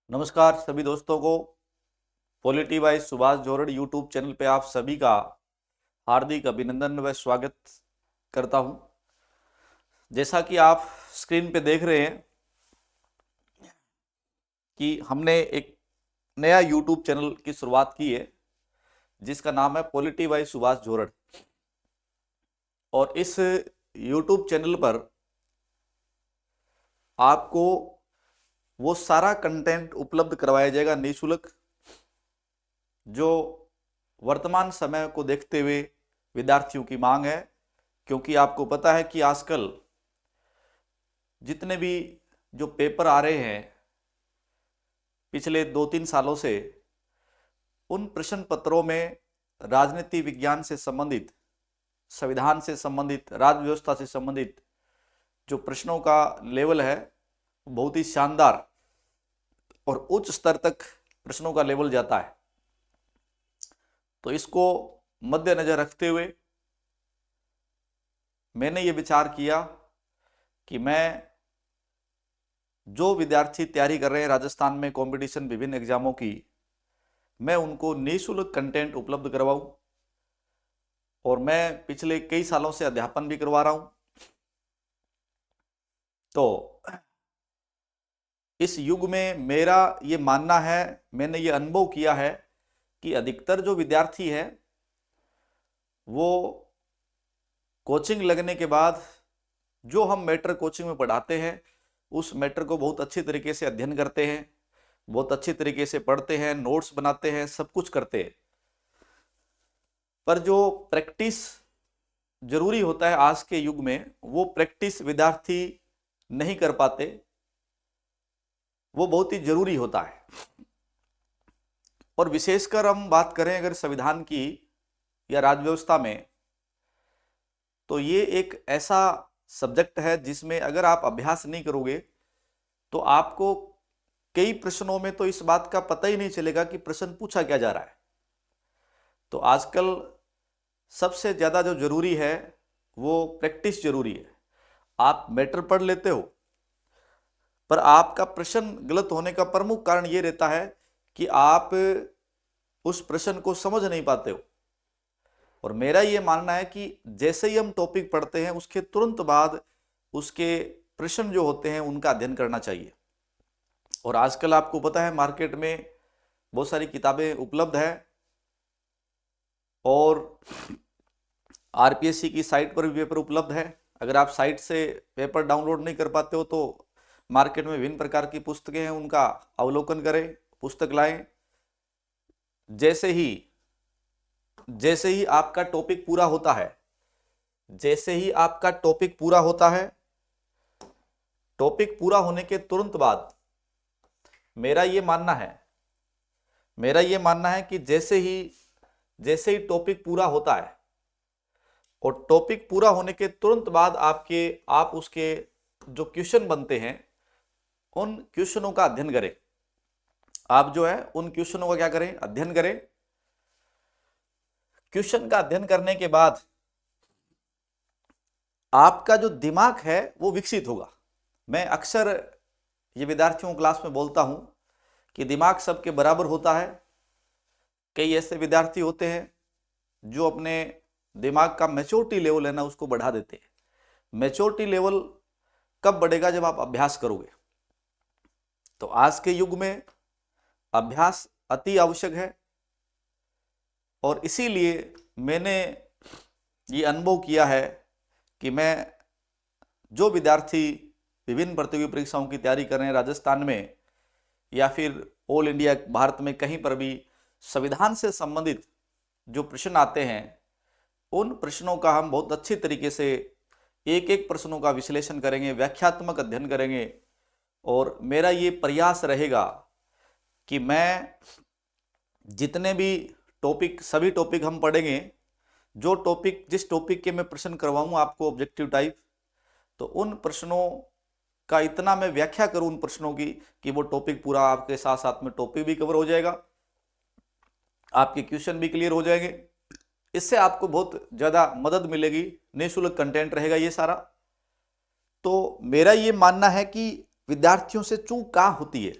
नमस्कार सभी दोस्तों को। Polity by Subhash Jorad YouTube channel पे आप सभी का हार्दिक अभिनंदन व स्वागत करता हूं। जैसा कि आप स्क्रीन पे देख रहे हैं कि हमने एक नया यूट्यूब चैनल की शुरुआत की है जिसका नाम है पॉलिटी बाय सुभाष जोरड़। और इस यूट्यूब चैनल पर आपको वो सारा कंटेंट उपलब्ध करवाया जाएगा निःशुल्क, जो वर्तमान समय को देखते हुए विद्यार्थियों की मांग है। क्योंकि आपको पता है कि आजकल जितने भी जो पेपर आ रहे हैं पिछले 2-3 सालों से, उन प्रश्न पत्रों में राजनीति विज्ञान से संबंधित, संविधान से संबंधित, राज्य व्यवस्था से संबंधित जो प्रश्नों का लेवल है बहुत ही शानदार और उच्च स्तर तक प्रश्नों का लेवल जाता है। तो इसको मद्देनजर रखते हुए मैंने ये विचार किया कि मैं जो विद्यार्थी तैयारी कर रहे हैं राजस्थान में कंपटीशन विभिन्न एग्जामों की, मैं उनको निःशुल्क कंटेंट उपलब्ध करवाऊं। और मैं पिछले कई सालों से अध्यापन भी करवा रहा हूं। तो इस युग में मेरा ये मानना है, मैंने ये अनुभव किया है कि अधिकतर जो विद्यार्थी है वो कोचिंग लगने के बाद जो हम मैटर कोचिंग में पढ़ाते हैं उस मैटर को बहुत अच्छी तरीके से अध्ययन करते हैं, बहुत अच्छी तरीके से पढ़ते हैं, नोट्स बनाते हैं, सब कुछ करते हैं। पर जो प्रैक्टिस जरूरी होता है आज के युग में, वो प्रैक्टिस विद्यार्थी नहीं कर पाते। वो बहुत ही जरूरी होता है। और विशेषकर हम बात करें अगर संविधान की या राज्य व्यवस्था में, तो ये एक ऐसा सब्जेक्ट है जिसमें अगर आप अभ्यास नहीं करोगे तो आपको कई प्रश्नों में तो इस बात का पता ही नहीं चलेगा कि प्रश्न पूछा क्या जा रहा है। तो आजकल सबसे ज्यादा जो जरूरी है वो प्रैक्टिस जरूरी है। आप मैटर पढ़ लेते हो पर आपका प्रश्न गलत होने का प्रमुख कारण यह रहता है कि आप उस प्रश्न को समझ नहीं पाते हो। और मेरा यह मानना है कि जैसे ही हम टॉपिक पढ़ते हैं उसके तुरंत बाद उसके प्रश्न जो होते हैं उनका अध्ययन करना चाहिए। और आजकल आपको पता है मार्केट में बहुत सारी किताबें उपलब्ध है और आरपीएससी की साइट पर भी पेपर उपलब्ध है। अगर आप साइट से पेपर डाउनलोड नहीं कर पाते हो तो मार्केट में विभिन्न प्रकार की पुस्तकें हैं, उनका अवलोकन करें, पुस्तक लाएं। जैसे ही आपका टॉपिक पूरा होता है, जैसे ही आपका टॉपिक पूरा होता है, टॉपिक पूरा होने के तुरंत बाद मेरा यह मानना है कि जैसे ही टॉपिक पूरा होता है और टॉपिक पूरा होने के तुरंत बाद आप उसके जो क्वेश्चन बनते हैं उन क्वेश्चनों का अध्ययन करें। आप जो है उन क्वेश्चनों का क्या करें, अध्ययन करें। क्वेश्चन का अध्ययन करने के बाद आपका जो दिमाग है वो विकसित होगा। मैं अक्सर ये विद्यार्थियों क्लास में बोलता हूं कि दिमाग सबके बराबर होता है। कई ऐसे विद्यार्थी होते हैं जो अपने दिमाग का मैच्योरिटी लेवल है ना उसको बढ़ा देते हैं। मैच्योरिटी लेवल कब बढ़ेगा, जब आप अभ्यास करोगे। तो आज के युग में अभ्यास अति आवश्यक है। और इसीलिए मैंने ये अनुभव किया है कि मैं जो विद्यार्थी विभिन्न प्रतियोगी परीक्षाओं की तैयारी कर रहे हैं राजस्थान में या फिर ऑल इंडिया भारत में कहीं पर भी, संविधान से संबंधित जो प्रश्न आते हैं उन प्रश्नों का हम बहुत अच्छी तरीके से एक एक प्रश्नों का विश्लेषण करेंगे, व्याख्यात्मक अध्ययन करेंगे। और मेरा ये प्रयास रहेगा कि मैं जितने भी टॉपिक, सभी टॉपिक हम पढ़ेंगे, जो टॉपिक, जिस टॉपिक के मैं प्रश्न करवाऊंगा आपको ऑब्जेक्टिव टाइप, तो उन प्रश्नों का इतना मैं व्याख्या करूं उन प्रश्नों की कि वो टॉपिक पूरा आपके साथ साथ में टॉपिक भी कवर हो जाएगा, आपके क्वेश्चन भी क्लियर हो जाएंगे। इससे आपको बहुत ज्यादा मदद मिलेगी। निःशुल्क कंटेंट रहेगा ये सारा। तो मेरा ये मानना है कि विद्यार्थियों से चूक कहां होती है,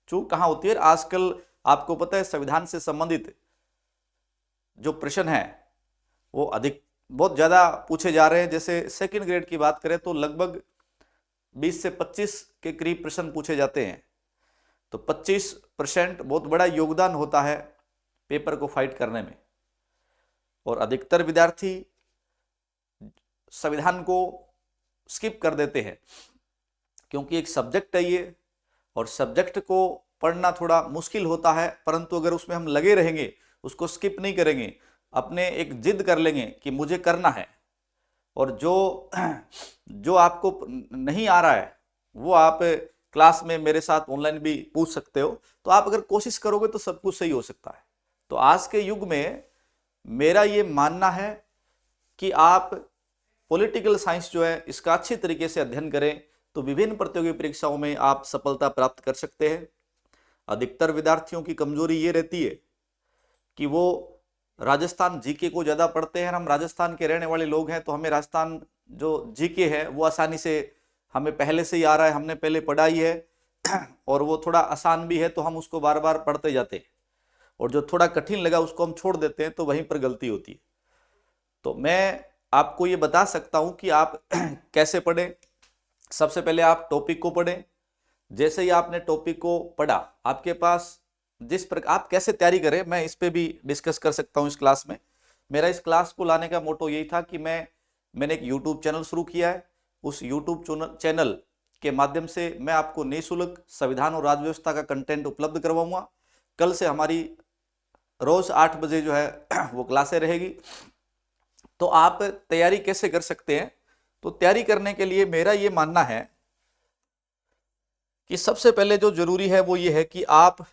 चूक कहाँ होती है? आजकल आपको पता है संविधान से संबंधित जो प्रश्न है वो बहुत ज्यादा पूछे जा रहे हैं। जैसे सेकंड ग्रेड की बात करें तो लगभग 20 से 25 के करीब प्रश्न पूछे जाते हैं। तो 25% बहुत बड़ा योगदान होता है पेपर को फाइट करने में। और अधिकतर विद्यार्थी संविधान को स्किप कर देते हैं क्योंकि एक सब्जेक्ट है ये, और सब्जेक्ट को पढ़ना थोड़ा मुश्किल होता है। परंतु अगर उसमें हम लगे रहेंगे, उसको स्किप नहीं करेंगे, अपने एक जिद कर लेंगे कि मुझे करना है, और जो आपको नहीं आ रहा है वो आप क्लास में मेरे साथ ऑनलाइन भी पूछ सकते हो। तो आप अगर कोशिश करोगे तो सब कुछ सही हो सकता है। तो आज के युग में मेरा ये मानना है कि आप पॉलिटिकल साइंस जो है इसका अच्छी तरीके से अध्ययन करें तो विभिन्न प्रतियोगी परीक्षाओं में आप सफलता प्राप्त कर सकते हैं। अधिकतर विद्यार्थियों की कमजोरी ये रहती है कि वो राजस्थान जीके को ज्यादा पढ़ते हैं। हम राजस्थान के रहने वाले लोग हैं तो हमें राजस्थान जो जीके है वो आसानी से हमें पहले से ही आ रहा है, हमने पहले पढ़ाई है और वो थोड़ा आसान भी है तो हम उसको बार बार पढ़ते जाते हैं, और जो थोड़ा कठिन लगा उसको हम छोड़ देते हैं, तो वहीं पर गलती होती है। तो मैं आपको ये बता सकता हूं कि आप कैसे पढ़ें। सबसे पहले आप टॉपिक को पढ़ें। जैसे ही आपने टॉपिक को पढ़ा, आपके पास जिस प्रकार आप कैसे तैयारी करें मैं इस पे भी डिस्कस कर सकता हूं इस क्लास में। मेरा इस क्लास को लाने का मोटो यही था कि मैंने एक यूट्यूब चैनल शुरू किया है। उस यूट्यूब चैनल के माध्यम से मैं आपको निःशुल्क संविधान और राज्य व्यवस्था का कंटेंट उपलब्ध करवाऊंगा। कल से हमारी रोज 8 बजे जो है वो क्लासें रहेगी। तो आप तैयारी कैसे कर सकते हैं? तो तैयारी करने के लिए मेरा ये मानना है कि सबसे पहले जो जरूरी है वो ये है कि आप,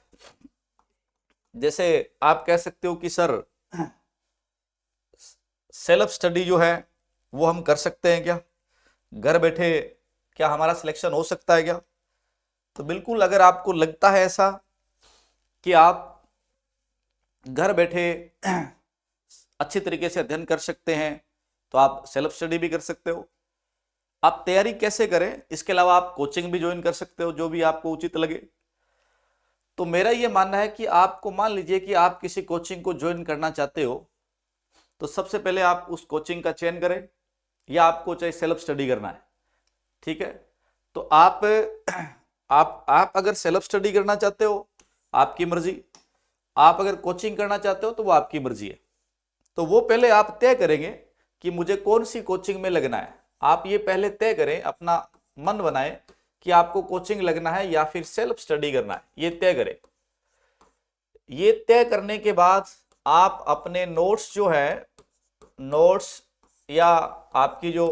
जैसे आप कह सकते हो कि सर सेल्फ स्टडी जो है वो हम कर सकते हैं क्या, घर बैठे क्या हमारा सिलेक्शन हो सकता है क्या? तो बिल्कुल, अगर आपको लगता है ऐसा कि आप घर बैठे अच्छी तरीके से अध्ययन कर सकते हैं तो आप सेल्फ स्टडी भी कर सकते हो। आप तैयारी कैसे करें, इसके अलावा आप कोचिंग भी ज्वाइन कर सकते हो, जो भी आपको उचित लगे। तो मेरा ये मानना है कि आपको, मान लीजिए कि आप किसी कोचिंग को ज्वाइन करना चाहते हो, तो सबसे पहले आप उस कोचिंग का चयन करें, या आपको चाहे सेल्फ स्टडी करना है, ठीक है। तो आप अगर सेल्फ स्टडी करना चाहते हो आपकी मर्जी, आप अगर कोचिंग करना चाहते हो तो वो आपकी मर्जी है। तो वो पहले आप तय करेंगे कि मुझे कौन सी कोचिंग में लगना है। आप ये पहले तय करें, अपना मन बनाए कि आपको कोचिंग लगना है या फिर सेल्फ स्टडी करना है, ये तय करें। ये तय करने के बाद आप अपने नोट्स जो है, नोट्स या आपकी जो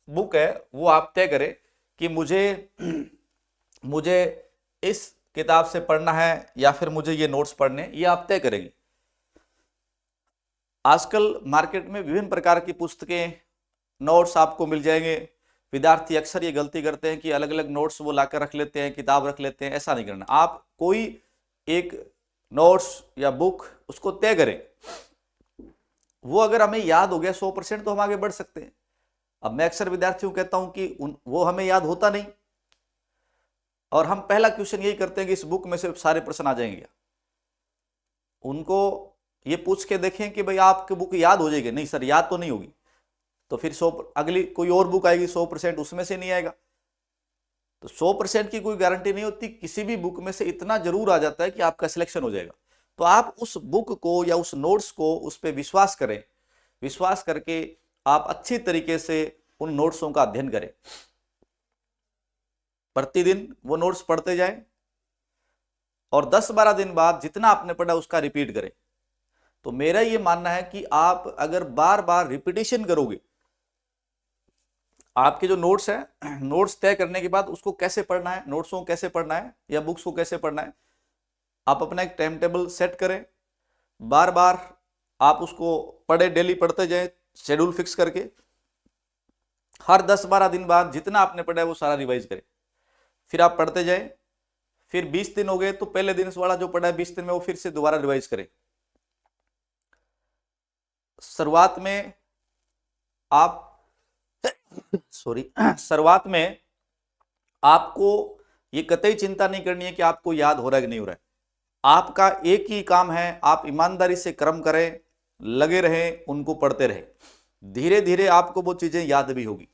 बुक है वो आप तय करें कि मुझे इस किताब से पढ़ना है या फिर मुझे ये नोट्स पढ़ने, ये आप तय करेंगे। आजकल मार्केट में विभिन्न प्रकार की पुस्तकें, नोट्स आपको मिल जाएंगे। विद्यार्थी अक्सर ये गलती करते हैं कि अलग अलग नोट्स वो लाकर रख लेते हैं, किताब रख लेते हैं। ऐसा नहीं करना। आप कोई एक नोट्स या बुक उसको तय करें, वो अगर हमें याद हो गया 100% तो हम आगे बढ़ सकते हैं। अब मैं अक्सर विद्यार्थियों को कहता हूं कि वो हमें याद होता नहीं, और हम पहला क्वेश्चन यही करते हैं कि इस बुक में से सारे प्रश्न आ जाएंगे। उनको ये पूछ के देखें कि भाई आपकी बुक याद हो जाएगी? नहीं सर, याद तो नहीं होगी। तो फिर 100 अगली कोई और बुक आएगी 100% उसमें से नहीं आएगा। तो 100% की कोई गारंटी नहीं होती, किसी भी बुक में से इतना जरूर आ जाता है कि आपका सिलेक्शन हो जाएगा। तो आप उस बुक को या उस नोट्स को, उस पर विश्वास करें। विश्वास करके आप अच्छी तरीके से उन नोट्सों का अध्ययन करें। प्रतिदिन वो नोट्स पढ़ते जाएं और 10-12 दिन बाद जितना आपने पढ़ा उसका रिपीट करें। तो मेरा ये मानना है कि आप अगर बार बार रिपीटेशन करोगे, आपके जो नोट्स है, नोट्स तय करने के बाद उसको कैसे पढ़ना है, नोट्सों को कैसे पढ़ना है या बुक्स को कैसे पढ़ना है, आप अपना एक टाइम टेबल सेट करें। बार बार आप उसको पढ़े, डेली पढ़ते जाएं, शेड्यूल फिक्स करके। हर 10-12 दिन बाद जितना आपने पढ़ा है वो सारा रिवाइज करें, फिर आप पढ़ते जाएं। फिर 20 दिन हो गए तो पहले दिन वाला जो पढ़ा है 20 दिन में वो फिर से दोबारा रिवाइज करें। शुरुआत में शुरुआत में आपको ये कतई चिंता नहीं करनी है कि आपको याद हो रहा है कि नहीं हो रहा है। आपका एक ही काम है, आप ईमानदारी से कर्म करें, लगे रहें, उनको पढ़ते रहें। धीरे धीरे आपको वो चीजें याद भी होगी।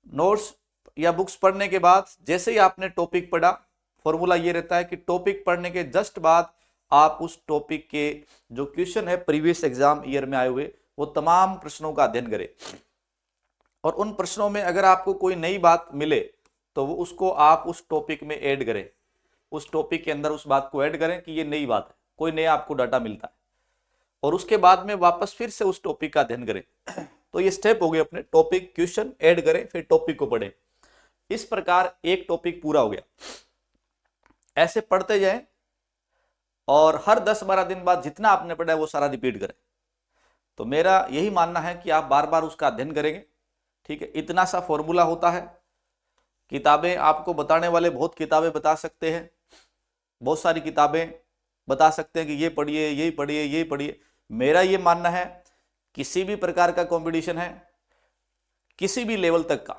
नोट्स या बुक्स पढ़ने के बाद जैसे ही आपने टॉपिक पढ़ा, फॉर्मूला ये रहता है कि टॉपिक पढ़ने के जस्ट बाद आप उस टॉपिक के जो क्वेश्चन है प्रीवियस एग्जाम ईयर में आए हुए, वो तमाम प्रश्नों का अध्ययन करें। और उन प्रश्नों में अगर आपको कोई नई बात मिले तो वो उसको आप उस टॉपिक में ऐड करें, उस टॉपिक के अंदर उस बात को ऐड करें कि ये नई बात है, कोई नया आपको डाटा मिलता है, और उसके बाद में वापस फिर से उस टॉपिक का अध्ययन करें। तो ये स्टेप हो गए अपने, टॉपिक क्वेश्चन ऐड करें, फिर टॉपिक को पढ़ें। इस प्रकार एक टॉपिक पूरा हो गया। ऐसे पढ़ते जाएं और हर 10-12 दिन बाद जितना आपने पढ़ा है वो सारा रिपीट करें। तो मेरा यही मानना है कि आप बार बार उसका अध्ययन करेंगे। ठीक है, इतना सा फॉर्मूला होता है। किताबें आपको बताने वाले बहुत किताबें बता सकते हैं, बहुत सारी किताबें बता सकते हैं कि ये पढ़िए, ये पढ़िए, ये पढ़िए। मेरा ये मानना है किसी भी प्रकार का कंपटीशन है, किसी भी लेवल तक का,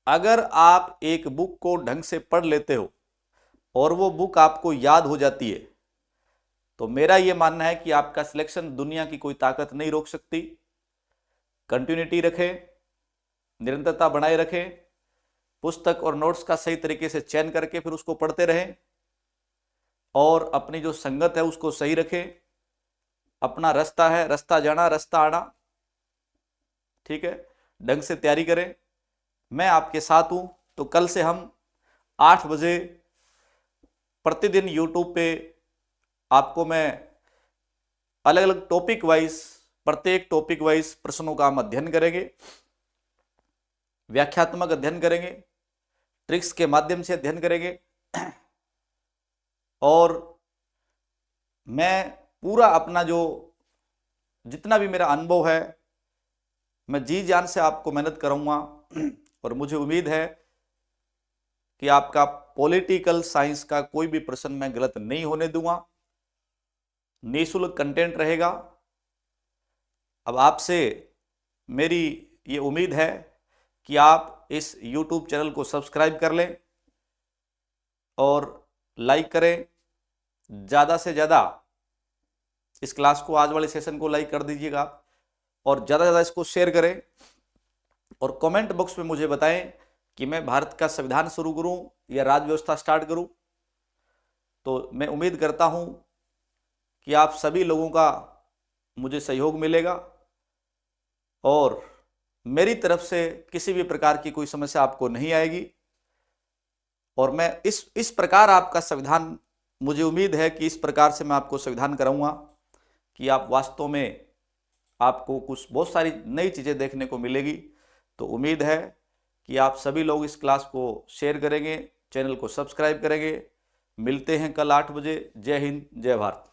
अगर आप एक बुक को ढंग से पढ़ लेते हो और वो बुक आपको याद हो जाती है, तो मेरा ये मानना है कि आपका सिलेक्शन दुनिया की कोई ताकत नहीं रोक सकती। कंटिन्यूटी रखें, निरंतरता बनाए रखें, पुस्तक और नोट्स का सही तरीके से चयन करके फिर उसको पढ़ते रहें, और अपनी जो संगत है उसको सही रखें। अपना रास्ता है, रास्ता जाना, रास्ता आना। ठीक है, ढंग से तैयारी करें। मैं आपके साथ हूं। तो कल से हम 8 बजे प्रतिदिन यूट्यूब पे आपको मैं अलग अलग टॉपिक वाइज, प्रत्येक टॉपिक वाइज प्रश्नों का हम अध्ययन करेंगे, व्याख्यात्मक अध्ययन करेंगे, ट्रिक्स के माध्यम से अध्ययन करेंगे। और मैं पूरा अपना जो जितना भी मेरा अनुभव है, मैं जी जान से आपको मेहनत कराऊंगा। और मुझे उम्मीद है कि आपका पॉलिटिकल साइंस का कोई भी प्रश्न मैं गलत नहीं होने दूंगा। निःशुल्क कंटेंट रहेगा। अब आपसे मेरी ये उम्मीद है कि आप इस YouTube चैनल को सब्सक्राइब कर लें और लाइक करें। ज़्यादा से ज़्यादा इस क्लास को, आज वाले सेशन को लाइक कर दीजिएगा आप, और ज़्यादा से ज़्यादा इसको शेयर करें। और कमेंट बॉक्स में मुझे बताएं कि मैं भारत का संविधान शुरू करूं या राज्य व्यवस्था स्टार्ट करूं। तो मैं उम्मीद करता हूं कि आप सभी लोगों का मुझे सहयोग मिलेगा, और मेरी तरफ से किसी भी प्रकार की कोई समस्या आपको नहीं आएगी। और मैं इस प्रकार आपका संविधान, मुझे उम्मीद है कि इस प्रकार से मैं आपको संविधान कराऊंगा कि आप वास्तव में, आपको कुछ बहुत सारी नई चीज़ें देखने को मिलेगी। तो उम्मीद है कि आप सभी लोग इस क्लास को शेयर करेंगे, चैनल को सब्सक्राइब करेंगे। मिलते हैं कल 8 बजे। जय हिंद, जय भारत।